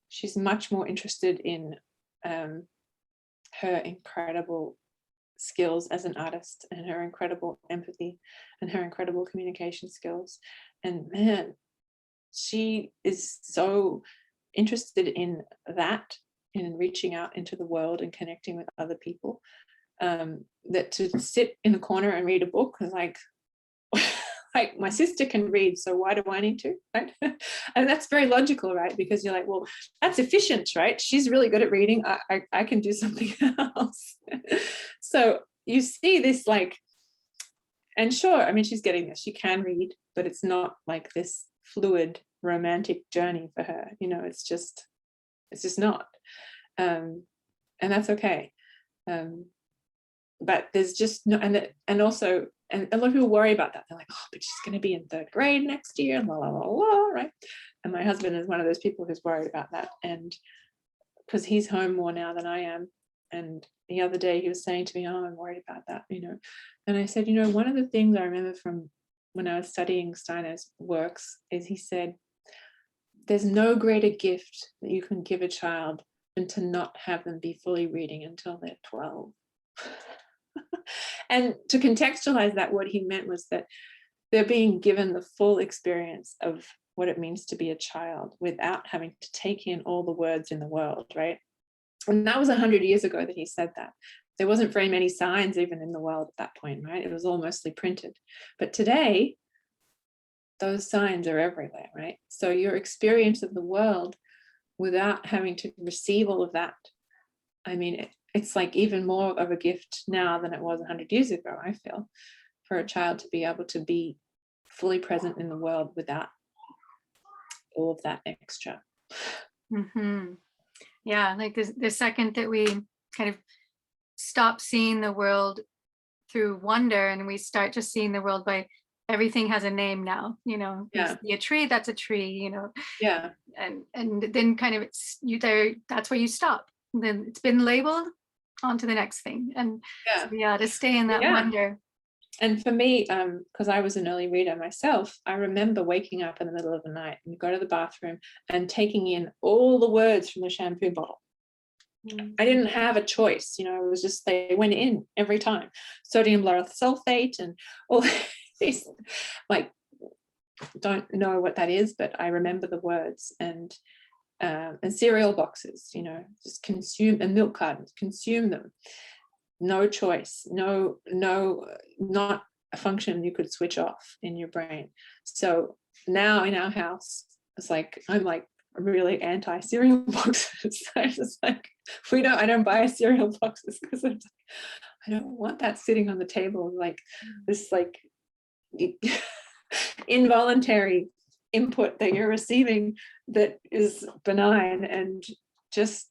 She's much more interested in her incredible skills as an artist, and her incredible empathy and her incredible communication skills. And man, she is so interested in that, in reaching out into the world and connecting with other people, that to sit in the corner and read a book is like like my sister can read, so why do I need to, right? And that's very logical, right? Because you're like, well, that's efficient, right? She's really good at reading. I can do something else. So you see this, like, and sure, I mean, she's getting this. She can read, but it's not like this fluid romantic journey for her. It's just not. And that's okay. But there's just no, and also, and a lot of people worry about that. They're like, oh, but she's going to be in 3rd grade next year, la la la la, right? And my husband is one of those people who's worried about that, and because he's home more now than I am. And the other day he was saying to me, oh, I'm worried about that, And I said, one of the things I remember from when I was studying Steiner's works is he said, there's no greater gift that you can give a child than to not have them be fully reading until they're 12. And to contextualize that, what he meant was that they're being given the full experience of what it means to be a child without having to take in all the words in the world, right? And that was 100 years ago that he said that. There wasn't very many signs even in the world at that point, right? It was all mostly printed. But today, those signs are everywhere, right? So your experience of the world without having to receive all of that, I mean, it's like even more of a gift now than it was 100 years ago, I feel, for a child to be able to be fully present in the world without all of that extra. Mm-hmm. Yeah, like the second that we kind of stop seeing the world through wonder and we start just seeing the world by everything has a name now, Yeah. You see a tree, that's a tree, Yeah. And then kind of it's you there, that's where you stop. Then it's been labeled, on to the next thing. And yeah, to stay in that wonder. And for me, because I was an early reader myself, I remember waking up in the middle of the night and go to the bathroom and taking in all the words from the shampoo bottle. I didn't have a choice, it was just, they went in every time. Sodium lauryl sulfate and all these, like, don't know what that is, but I remember the words. And cereal boxes, just consume, and milk cartons, consume them. No choice, no, not a function you could switch off in your brain. So now in our house, it's like, I'm like really anti cereal boxes. I just like, I don't buy cereal boxes because I don't want that sitting on the table, like this, like involuntary input that you're receiving that is benign and just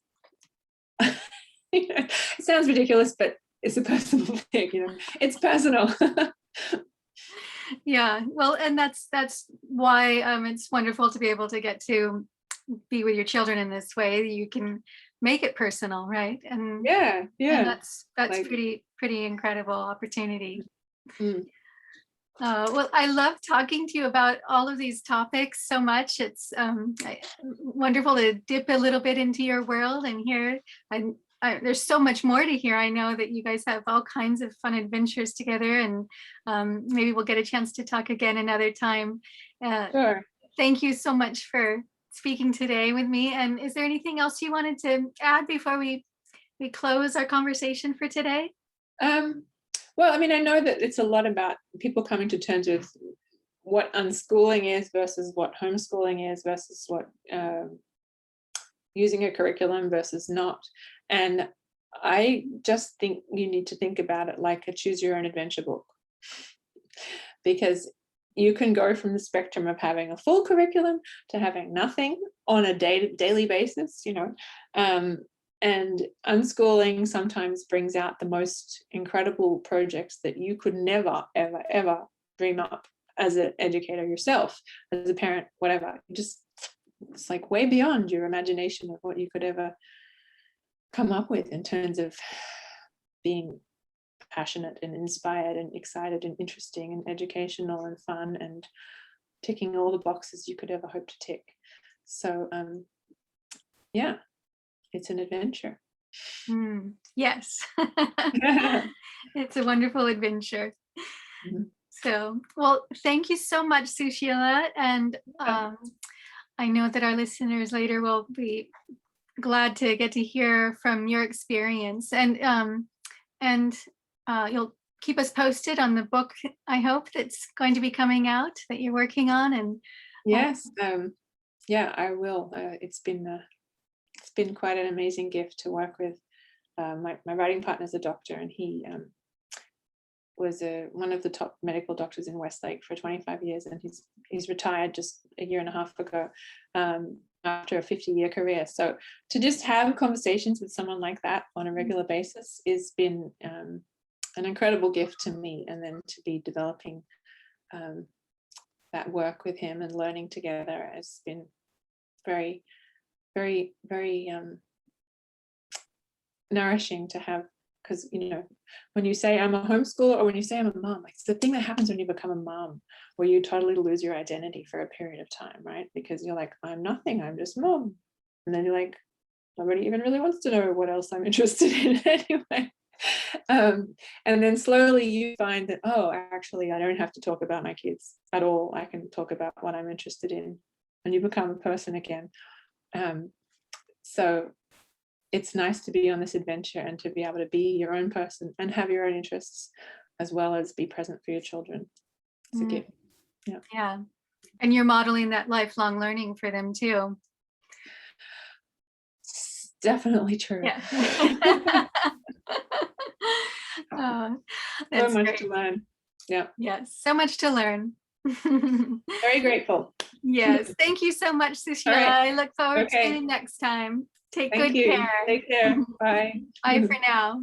it sounds ridiculous, but it's a personal thing, it's personal. Yeah, well, and that's why it's wonderful to be able to get to be with your children in this way, you can make it personal, right? And Yeah. that's Like, pretty incredible opportunity. mm, Well, I love talking to you about all of these topics so much. It's wonderful to dip a little bit into your world and hear. And there's so much more to hear. I know that you guys have all kinds of fun adventures together, and maybe we'll get a chance to talk again another time. sure. Thank you so much for speaking today with me. And is there anything else you wanted to add before we close our conversation for today? Well, I mean, I know that it's a lot about people coming to terms with what unschooling is versus what homeschooling is versus what using a curriculum versus not. And I just think you need to think about it like a choose your own adventure book, because you can go from the spectrum of having a full curriculum to having nothing on a daily basis, and unschooling sometimes brings out the most incredible projects that you could never, ever, ever dream up as an educator yourself, as a parent, whatever. It's like way beyond your imagination of what you could ever come up with in terms of being passionate and inspired and excited and interesting and educational and fun and ticking all the boxes you could ever hope to tick. So yeah, it's an adventure. Yes. It's a wonderful adventure. Mhm. So, well, thank you so much, Sushila. And I know that our listeners later will be glad to get to hear from your experience. And you'll keep us posted on the book, I hope, that's going to be coming out that you're working on. And Yes, yeah, I will. It's been quite an amazing gift to work with. My writing partner is a doctor, and he was one of the top medical doctors in Westlake for 25 years, and he's retired just a year and a half ago after a 50-year career. So to just have conversations with someone like that on a regular basis has been an incredible gift to me, and then to be developing that work with him and learning together has been very, very, very nourishing to have. Because, when you say I'm a homeschooler, or when you say I'm a mom, like, it's the thing that happens when you become a mom, where you totally lose your identity for a period of time, right? Because you're like, I'm nothing, I'm just mom. And then you're like, nobody even really wants to know what else I'm interested in anyway. And then slowly you find that, oh, actually, I don't have to talk about my kids at all. I can talk about what I'm interested in, and you become a person again. So it's nice to be on this adventure and to be able to be your own person and have your own interests, as well as be present for your children. It's a gift. Yeah. And you're modeling that lifelong learning for them too. It's definitely true. Yeah. Oh, So that's much great. to learn. Yeah. Yes, so much to learn. Very grateful. Yes, thank you so much, Sushila. Right. I look forward to Okay. it next time. Take Thank good you. care. Take care. Bye. Bye for now.